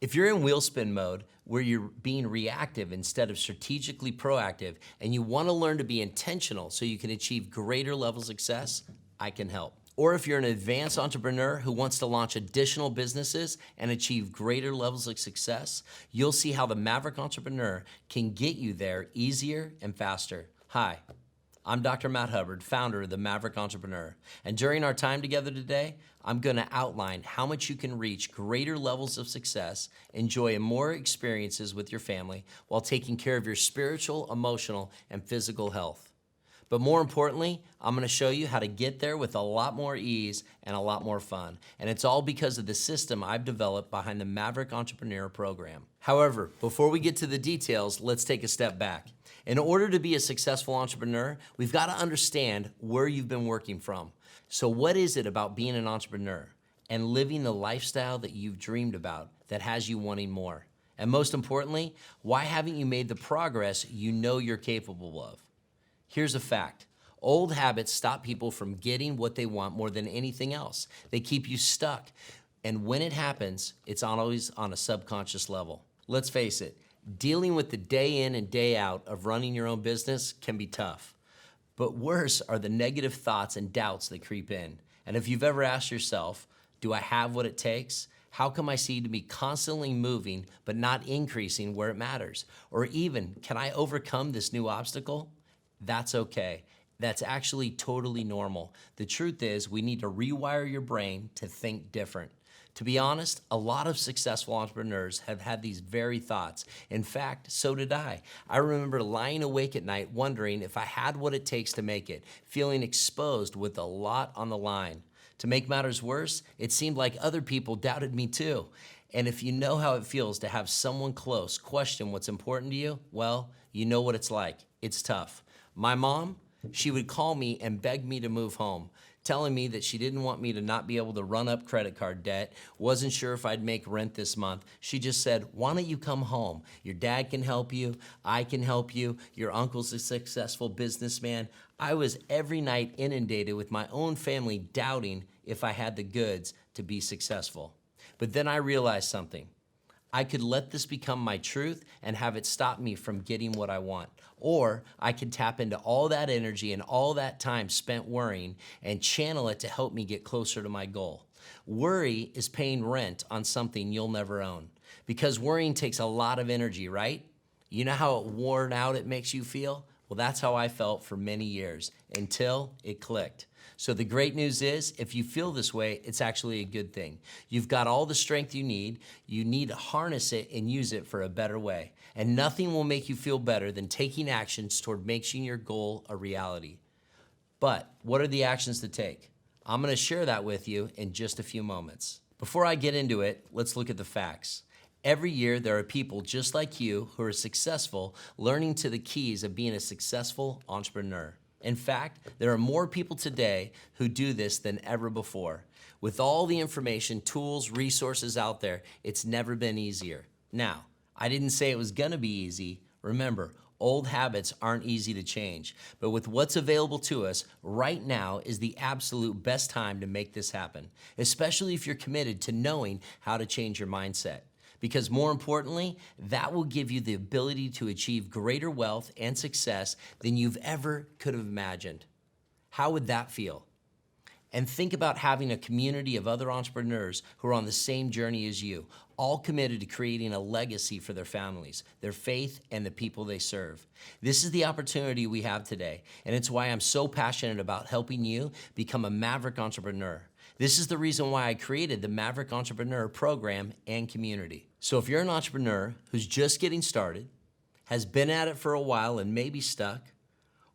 If you're in wheel spin mode, where you're being reactive instead of strategically proactive, and you want to learn to be intentional so you can achieve greater levels of success, I can help. Or if you're an advanced entrepreneur who wants to launch additional businesses and achieve greater levels of success, you'll see how the Maverick Entrepreneur can get you there easier and faster. Hi, I'm Dr. Matt Hubbard, founder of the Maverick Entrepreneur. And during our time together today, I'm gonna outline how much you can reach greater levels of success, enjoy more experiences with your family, while taking care of your spiritual, emotional, and physical health. But more importantly, I'm gonna show you how to get there with a lot more ease and a lot more fun. And it's all because of the system I've developed behind the Maverick Entrepreneur Program. However, before we get to the details, let's take a step back. In order to be a successful entrepreneur, we've got to understand where you've been working from. So what is it about being an entrepreneur and living the lifestyle that you've dreamed about that has you wanting more? And most importantly, why haven't you made the progress you know you're capable of? Here's a fact. Old habits stop people from getting what they want more than anything else. They keep you stuck. And when it happens, it's always on a subconscious level. Let's face it, dealing with the day in and day out of running your own business can be tough. But worse are the negative thoughts and doubts that creep in. And if you've ever asked yourself, do I have what it takes? How come I seem to be constantly moving but not increasing where it matters? Or even, can I overcome this new obstacle? That's okay. That's actually totally normal. The truth is, we need to rewire your brain to think different. To be honest, a lot of successful entrepreneurs have had these very thoughts. In fact, so did I. I remember lying awake at night wondering if I had what it takes to make it, feeling exposed with a lot on the line. To make matters worse, it seemed like other people doubted me too. And if you know how it feels to have someone close question what's important to you, well, you know what it's like. It's tough. My mom, she would call me and beg me to move home, telling me that she didn't want me to not be able to run up credit card debt, wasn't sure if I'd make rent this month. She just said, why don't you come home? Your dad can help you, I can help you, your uncle's a successful businessman. I was every night inundated with my own family doubting if I had the goods to be successful. But then I realized something. I could let this become my truth and have it stop me from getting what I want. Or I could tap into all that energy and all that time spent worrying and channel it to help me get closer to my goal. Worry is paying rent on something you'll never own. Because worrying takes a lot of energy, right? You know how worn out it makes you feel? Well, that's how I felt for many years, until it clicked. So the great news is, if you feel this way, it's actually a good thing. You've got all the strength you need to harness it and use it for a better way. And nothing will make you feel better than taking actions toward making your goal a reality. But what are the actions to take? I'm gonna share that with you in just a few moments. Before I get into it, let's look at the facts. Every year, there are people just like you who are successful learning to the keys of being a successful entrepreneur. In fact, there are more people today who do this than ever before. With all the information, tools, resources out there, it's never been easier. Now, I didn't say it was gonna be easy. Remember, old habits aren't easy to change, but with what's available to us right now is the absolute best time to make this happen, especially if you're committed to knowing how to change your mindset. Because more importantly, that will give you the ability to achieve greater wealth and success than you've ever could have imagined. How would that feel? And think about having a community of other entrepreneurs who are on the same journey as you, all committed to creating a legacy for their families, their faith, and the people they serve. This is the opportunity we have today, and it's why I'm so passionate about helping you become a Maverick entrepreneur. This is the reason why I created the Maverick Entrepreneur Program and community. So if you're an entrepreneur who's just getting started, has been at it for a while and maybe stuck,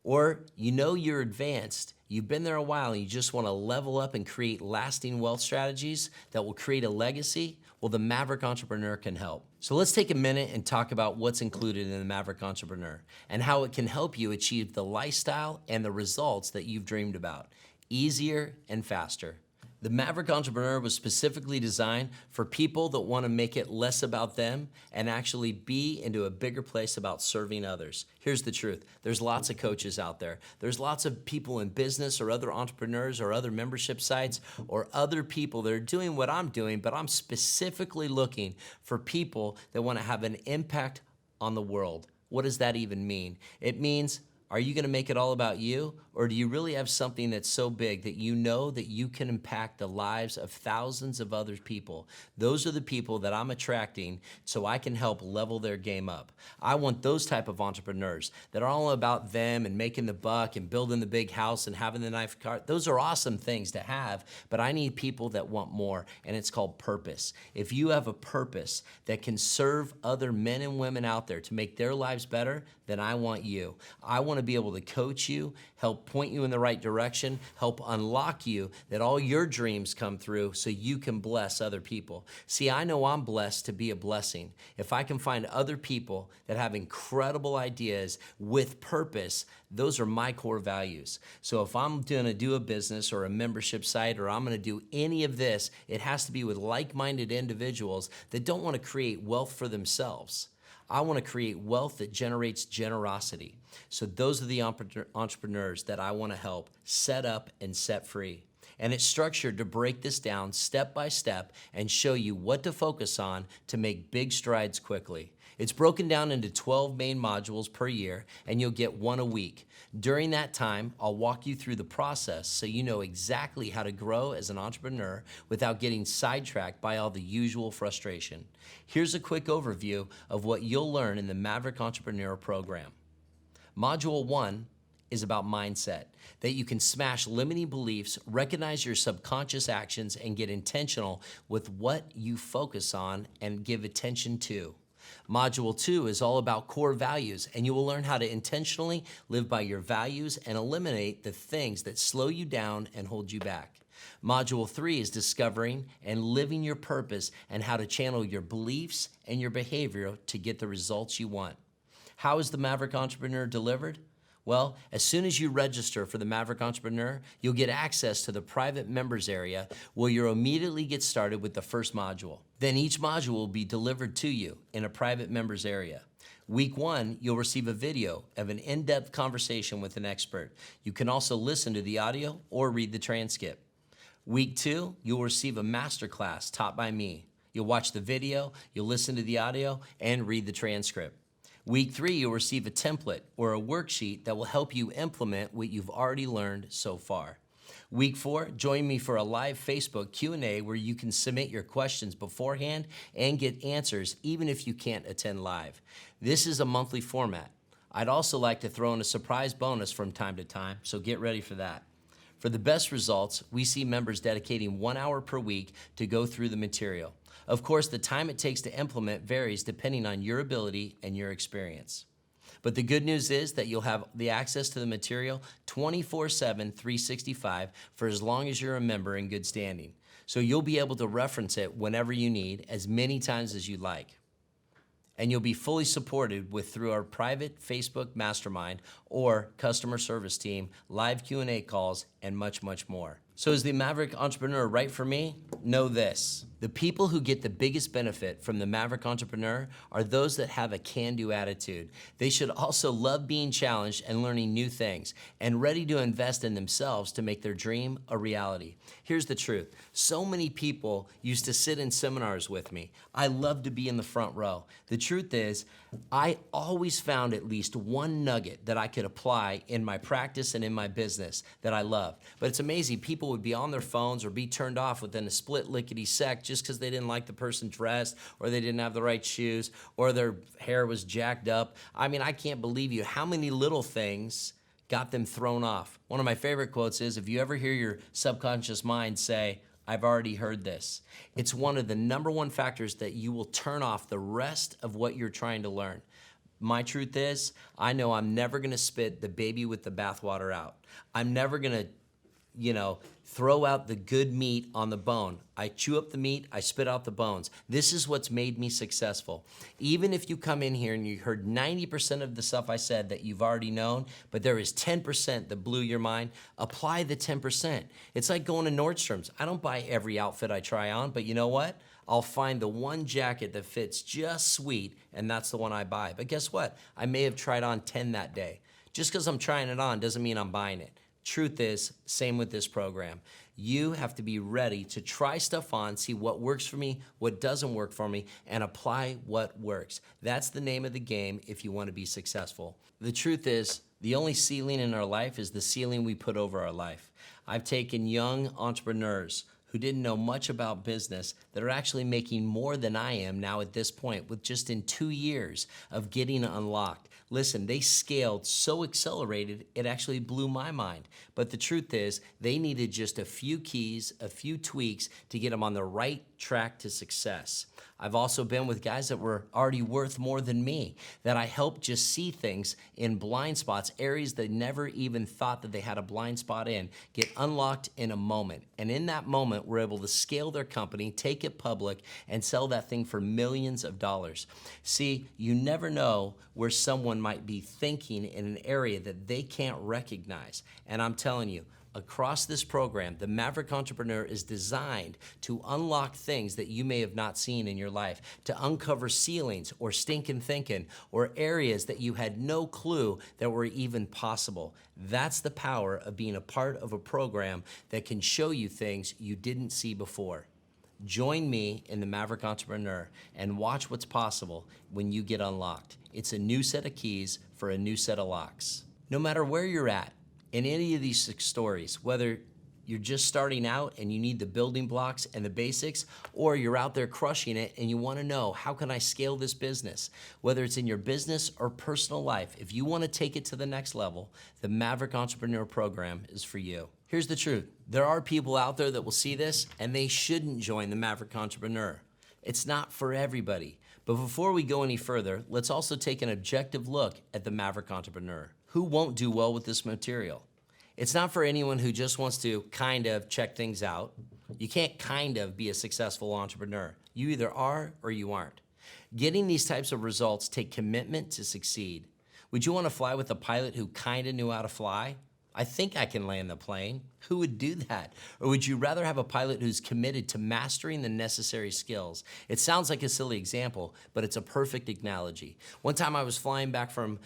or you know you're advanced, you've been there a while and you just want to level up and create lasting wealth strategies that will create a legacy, well, the Maverick Entrepreneur can help. So let's take a minute and talk about what's included in the Maverick Entrepreneur and how it can help you achieve the lifestyle and the results that you've dreamed about, easier and faster. The Maverick Entrepreneur was specifically designed for people that want to make it less about them and actually be into a bigger place about serving others. Here's the truth. There's lots of coaches out there. There's lots of people in business or other entrepreneurs or other membership sites or other people that are doing what I'm doing, but I'm specifically looking for people that want to have an impact on the world. What does that even mean? It means, are you going to make it all about you, or do you really have something that's so big that you know that you can impact the lives of thousands of other people? Those are the people that I'm attracting so I can help level their game up. I want those type of entrepreneurs that are all about them and making the buck and building the big house and having the nice car. Those are awesome things to have, but I need people that want more, and it's called purpose. If you have a purpose that can serve other men and women out there to make their lives better, then I want you. I want to be able to coach you, help point you in the right direction, help unlock you that all your dreams come through so you can bless other people. See, I know I'm blessed to be a blessing. If I can find other people that have incredible ideas with purpose, those are my core values. So if I'm going to do a business or a membership site or I'm going to do any of this, it has to be with like-minded individuals that don't want to create wealth for themselves. I want to create wealth that generates generosity. So those are the entrepreneurs that I want to help set up and set free. And it's structured to break this down step by step and show you what to focus on to make big strides quickly. It's broken down into 12 main modules per year, and you'll get one a week. During that time, I'll walk you through the process so you know exactly how to grow as an entrepreneur without getting sidetracked by all the usual frustration. Here's a quick overview of what you'll learn in the Maverick Entrepreneur Program. Module 1 is about mindset, that you can smash limiting beliefs, recognize your subconscious actions, and get intentional with what you focus on and give attention to. Module 2 is all about core values, and you will learn how to intentionally live by your values and eliminate the things that slow you down and hold you back. Module 3 is discovering and living your purpose and how to channel your beliefs and your behavior to get the results you want. How is the Maverick Entrepreneur delivered? Well, as soon as you register for the Maverick Entrepreneur, you'll get access to the private members area where you'll immediately get started with the first module. Then each module will be delivered to you in a private members area. Week 1, you'll receive a video of an in-depth conversation with an expert. You can also listen to the audio or read the transcript. Week 2, you'll receive a masterclass taught by me. You'll watch the video, you'll listen to the audio, and read the transcript. Week 3, you'll receive a template or a worksheet that will help you implement what you've already learned so far. Week 4, join me for a live Facebook Q&A where you can submit your questions beforehand and get answers even if you can't attend live. This is a monthly format. I'd also like to throw in a surprise bonus from time to time, so get ready for that. For the best results, we see members dedicating 1 hour per week to go through the material. Of course, the time it takes to implement varies depending on your ability and your experience. But the good news is that you'll have the access to the material 24/7, 365 for as long as you're a member in good standing. So you'll be able to reference it whenever you need, as many times as you like. And you'll be fully supported through our private Facebook mastermind or customer service team, live Q&A calls, and much, much more. So is the Maverick Entrepreneur right for me? Know this. The people who get the biggest benefit from the Maverick Entrepreneur are those that have a can-do attitude. They should also love being challenged and learning new things and ready to invest in themselves to make their dream a reality. Here's the truth. So many people used to sit in seminars with me. I love to be in the front row. The truth is, I always found at least one nugget that I could apply in my practice and in my business that I loved. But it's amazing, people would be on their phones or be turned off within a split lickety-sec just because they didn't like the person dressed or they didn't have the right shoes or their hair was jacked up. I mean, I can't believe you how many little things got them thrown off. One of my favorite quotes is, if you ever hear your subconscious mind say, "I've already heard this," it's one of the #1 factors that you will turn off the rest of what you're trying to learn. My truth is, I know I'm never gonna spit the baby with the bathwater out. I'm never gonna throw out the good meat on the bone. I chew up the meat, I spit out the bones. This is what's made me successful. Even if you come in here and you heard 90% of the stuff I said that you've already known, but there is 10% that blew your mind, apply the 10%. It's like going to Nordstrom's. I don't buy every outfit I try on, but you know what? I'll find the one jacket that fits just sweet, and that's the one I buy. But guess what? I may have tried on 10 that day. Just because I'm trying it on doesn't mean I'm buying it. Truth is, same with this program. You have to be ready to try stuff on, see what works for me, what doesn't work for me, and apply what works. That's the name of the game if you want to be successful. The truth is, the only ceiling in our life is the ceiling we put over our life. I've taken young entrepreneurs who didn't know much about business that are actually making more than I am now at this point with just in 2 years of getting unlocked. Listen, they scaled so accelerated, it actually blew my mind. But the truth is, they needed just a few keys, a few tweaks to get them on the right track to success. I've also been with guys that were already worth more than me, that I helped just see things in blind spots, areas they never even thought that they had a blind spot in, get unlocked in a moment. And in that moment, we're able to scale their company, take it public, and sell that thing for millions of dollars. See, you never know where someone might be thinking in an area that they can't recognize. And I'm telling you, across this program, the Maverick Entrepreneur is designed to unlock things that you may have not seen in your life, to uncover ceilings or stinking thinking or areas that you had no clue that were even possible. That's the power of being a part of a program that can show you things you didn't see before. Join me in the Maverick Entrepreneur and watch what's possible when you get unlocked. It's a new set of keys for a new set of locks. No matter where you're at, in any of these 6 stories, whether you're just starting out and you need the building blocks and the basics, or you're out there crushing it and you want to know, how can I scale this business? Whether it's in your business or personal life, if you want to take it to the next level, the Maverick Entrepreneur Program is for you. Here's the truth. There are people out there that will see this and they shouldn't join the Maverick Entrepreneur. It's not for everybody. But before we go any further, let's also take an objective look at the Maverick Entrepreneur. Who won't do well with this material? It's not for anyone who just wants to kind of check things out. You can't kind of be a successful entrepreneur. You either are or you aren't. Getting these types of results take commitment to succeed. Would you want to fly with a pilot who kind of knew how to fly? I think I can land the plane. Who would do that? Or would you rather have a pilot who's committed to mastering the necessary skills? It sounds like a silly example, but it's a perfect analogy. One time I was flying back from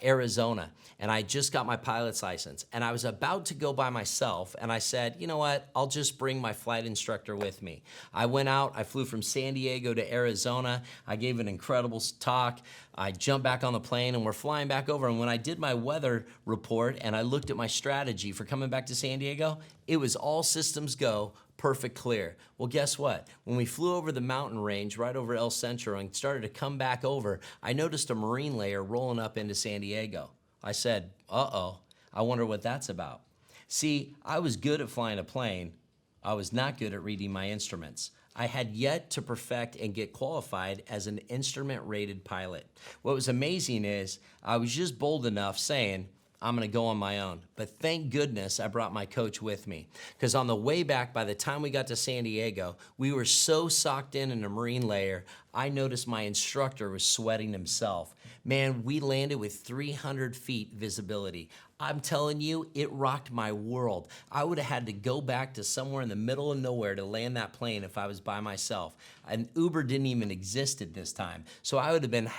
Arizona, and I just got my pilot's license, and I was about to go by myself, and I said, you know what, I'll just bring my flight instructor with me. I went out, I flew from San Diego to Arizona, I gave an incredible talk, I jumped back on the plane, and we're flying back over, and when I did my weather report, and I looked at my strategy for coming back to San Diego, it was all systems go, perfect clear. Well, guess what? When we flew over the mountain range right over El Centro and started to come back over, I noticed a marine layer rolling up into San Diego. I said, uh-oh, I wonder what that's about. See, I was good at flying a plane. I was not good at reading my instruments. I had yet to perfect and get qualified as an instrument-rated pilot. What was amazing is I was just bold enough saying, I'm gonna go on my own. But thank goodness I brought my coach with me. Because on the way back, by the time we got to San Diego, we were so socked in a marine layer, I noticed my instructor was sweating himself. Man, we landed with 300 feet visibility. I'm telling you, it rocked my world. I would have had to go back to somewhere in the middle of nowhere to land that plane if I was by myself. And Uber didn't even exist at this time. So I would have been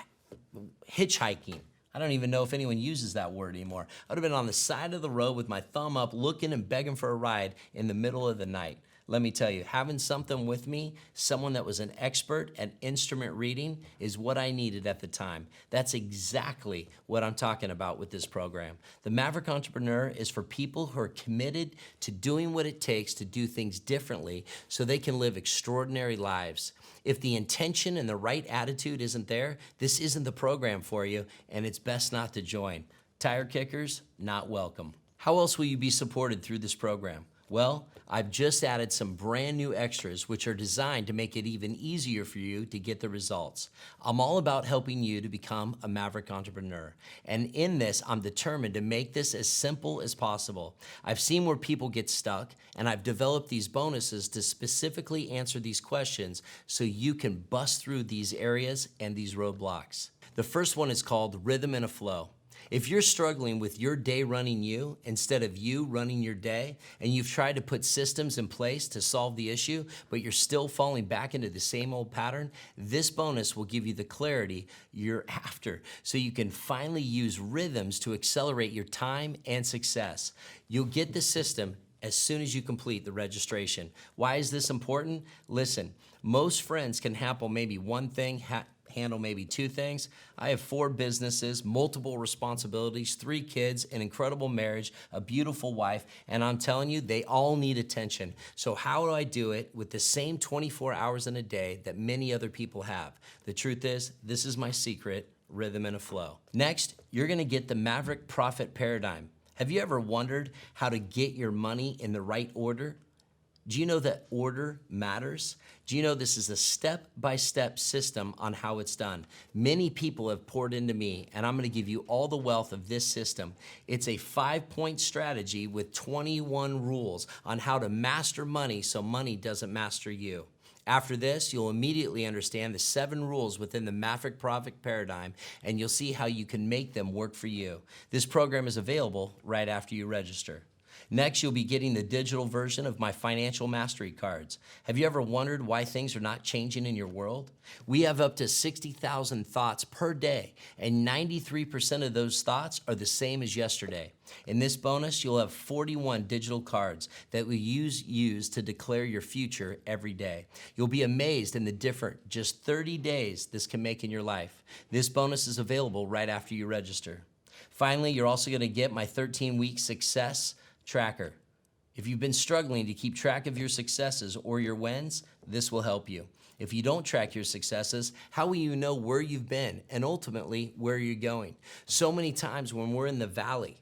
hitchhiking. I don't even know if anyone uses that word anymore. I would have been on the side of the road with my thumb up, looking and begging for a ride in the middle of the night. Let me tell you, having something with me, someone that was an expert at instrument reading, is what I needed at the time. That's exactly what I'm talking about with this program. The Maverick Entrepreneur is for people who are committed to doing what it takes to do things differently so they can live extraordinary lives. If the intention and the right attitude isn't there, this isn't the program for you, and it's best not to join. Tire kickers, not welcome. How else will you be supported through this program? Well, I've just added some brand new extras which are designed to make it even easier for you to get the results. I'm all about helping you to become a maverick entrepreneur. And in this, I'm determined to make this as simple as possible. I've seen where people get stuck, and I've developed these bonuses to specifically answer these questions so you can bust through these areas and these roadblocks. The first one is called Rhythm and a Flow. If you're struggling with your day running you instead of you running your day, and you've tried to put systems in place to solve the issue, but you're still falling back into the same old pattern, this bonus will give you the clarity you're after so you can finally use rhythms to accelerate your time and success. You'll get the system as soon as you complete the registration. Why is this important? Listen, most friends can handle maybe one thing, handle maybe two things. I have 4 businesses, multiple responsibilities, 3 kids, an incredible marriage, a beautiful wife, and I'm telling you, they all need attention. So how do I do it with the same 24 hours in a day that many other people have? The truth is, this is my secret, rhythm and a flow. Next, you're gonna get the Maverick Profit Paradigm. Have you ever wondered how to get your money in the right order? Do you know that order matters? Do you know this is a step-by-step system on how it's done? Many people have poured into me, and I'm gonna give you all the wealth of this system. It's a 5-point strategy with 21 rules on how to master money so money doesn't master you. After this, you'll immediately understand the 7 rules within the Maverick Profit Paradigm, and you'll see how you can make them work for you. This program is available right after you register. Next, you'll be getting the digital version of my financial mastery cards. Have you ever wondered why things are not changing in your world? We have up to 60,000 thoughts per day, and 93% of those thoughts are the same as yesterday. In this bonus, you'll have 41 digital cards that we use to declare your future every day. You'll be amazed in the different just 30 days this can make in your life. This bonus is available right after you register. Finally, you're also going to get my 13-week success tracker. If you've been struggling to keep track of your successes or your wins, this will help you. If you don't track your successes, how will you know where you've been and ultimately where you're going? So many times when we're in the valley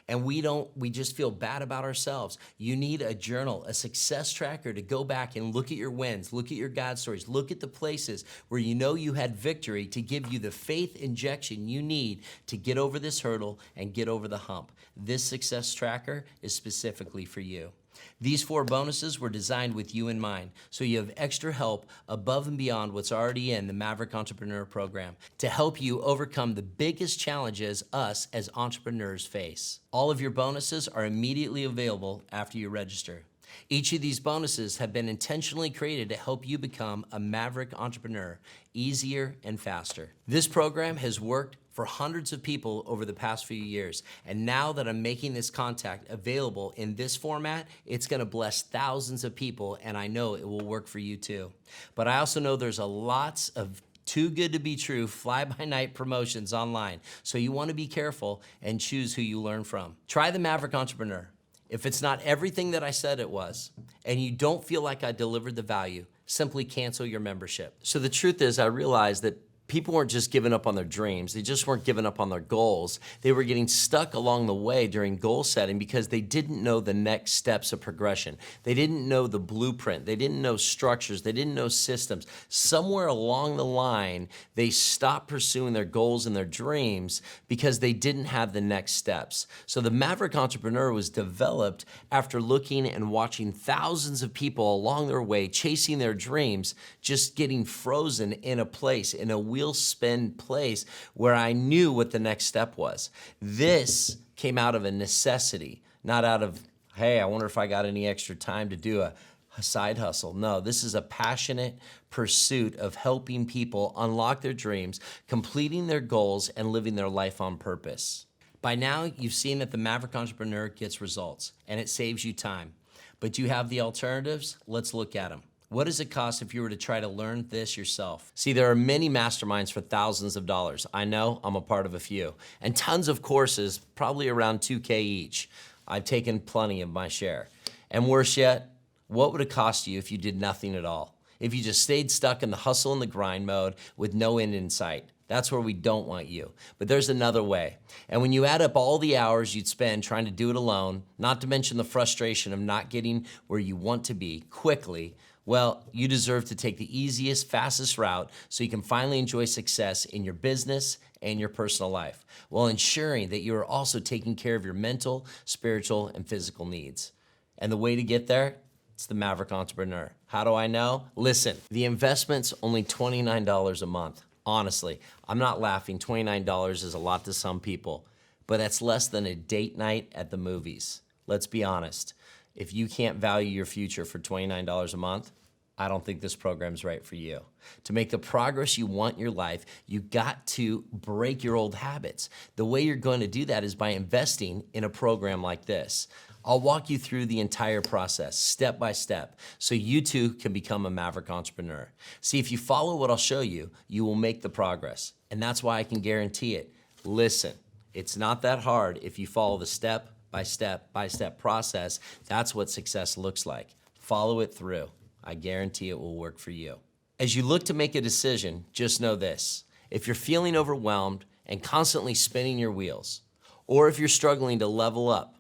and we just feel bad about ourselves, you need a journal, a success tracker to go back and look at your wins, look at your God stories, look at the places where you know you had victory to give you the faith injection you need to get over this hurdle and get over the hump. This success tracker is specifically for you. These 4 bonuses were designed with you in mind, so you have extra help above and beyond what's already in the Maverick Entrepreneur Program to help you overcome the biggest challenges us as entrepreneurs face. All of your bonuses are immediately available after you register. Each of these bonuses have been intentionally created to help you become a maverick entrepreneur easier and faster. This program has worked for hundreds of people over the past few years, and now that I'm making this contact available in this format, it's gonna bless thousands of people, and I know it will work for you too. But I also know there's lots of too good to be true fly-by-night promotions online, so you wanna be careful and choose who you learn from. Try the Maverick Entrepreneur. If it's not everything that I said it was, and you don't feel like I delivered the value, simply cancel your membership. So the truth is, I realized that people weren't just giving up on their dreams. They just weren't giving up on their goals. They were getting stuck along the way during goal setting because they didn't know the next steps of progression. They didn't know the blueprint. They didn't know structures. They didn't know systems. Somewhere along the line, they stopped pursuing their goals and their dreams because they didn't have the next steps. So the Maverick Entrepreneur was developed after looking and watching thousands of people along their way, chasing their dreams, just getting frozen in a place, in a wheel spin place where I knew what the next step was. This came out of a necessity, not out of, hey, I wonder if I got any extra time to do a side hustle. No, this is a passionate pursuit of helping people unlock their dreams, completing their goals, and living their life on purpose. By now, you've seen that the Maverick Entrepreneur gets results, and it saves you time. But you have the alternatives? Let's look at them. What does it cost if you were to try to learn this yourself? See, there are many masterminds for thousands of dollars. I know, I'm a part of a few. And tons of courses, probably around $2K each. I've taken plenty of my share. And worse yet, what would it cost you if you did nothing at all? if you just stayed stuck in the hustle and the grind mode with no end in sight. That's where we don't want you. But there's another way. And when you add up all the hours you'd spend trying to do it alone, not to mention the frustration of not getting where you want to be quickly, well, you deserve to take the easiest, fastest route so you can finally enjoy success in your business and your personal life, while ensuring that you are also taking care of your mental, spiritual, and physical needs. And the way to get there? It's the Maverick Entrepreneur. How do I know? Listen, the investment's only $29 a month. Honestly, I'm not laughing. $29 is a lot to some people, but that's less than a date night at the movies. Let's be honest. If you can't value your future for $29 a month, I don't think this program's right for you. To make the progress you want in your life, you got to break your old habits. The way you're going to do that is by investing in a program like this. I'll walk you through the entire process, step by step, so you too can become a Maverick Entrepreneur. See, if you follow what I'll show you, you will make the progress. And that's why I can guarantee it. Listen, it's not that hard if you follow the step by step process. That's what success looks like. Follow it through. I guarantee it will work for you. As you look to make a decision, just know this. If you're feeling overwhelmed and constantly spinning your wheels, or if you're struggling to level up,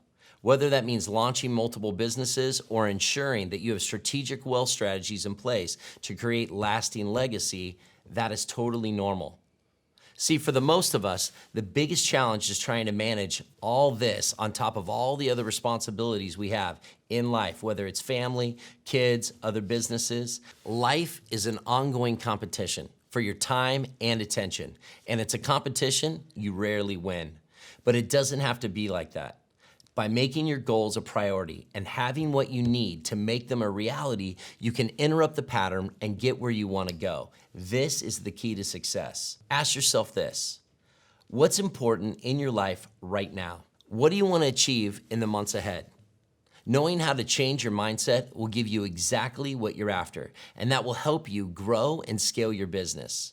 whether that means launching multiple businesses or ensuring that you have strategic wealth strategies in place to create lasting legacy, that is totally normal. See, for the most of us, the biggest challenge is trying to manage all this on top of all the other responsibilities we have in life, whether it's family, kids, other businesses. Life is an ongoing competition for your time and attention, and it's a competition you rarely win. But it doesn't have to be like that. By making your goals a priority and having what you need to make them a reality, you can interrupt the pattern and get where you want to go. This is the key to success. Ask yourself this: what's important in your life right now? What do you want to achieve in the months ahead? Knowing how to change your mindset will give you exactly what you're after, and that will help you grow and scale your business.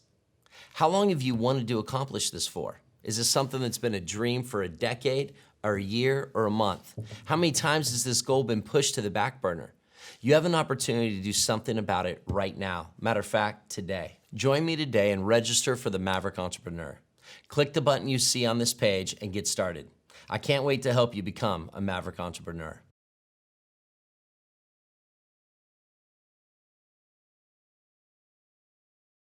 How long have you wanted to accomplish this for? Is this something that's been a dream for a decade, or a year, or a month? How many times has this goal been pushed to the back burner? You have an opportunity to do something about it right now. Matter of fact, today. Join me today and register for the Maverick Entrepreneur. Click the button you see on this page and get started. I can't wait to help you become a Maverick Entrepreneur.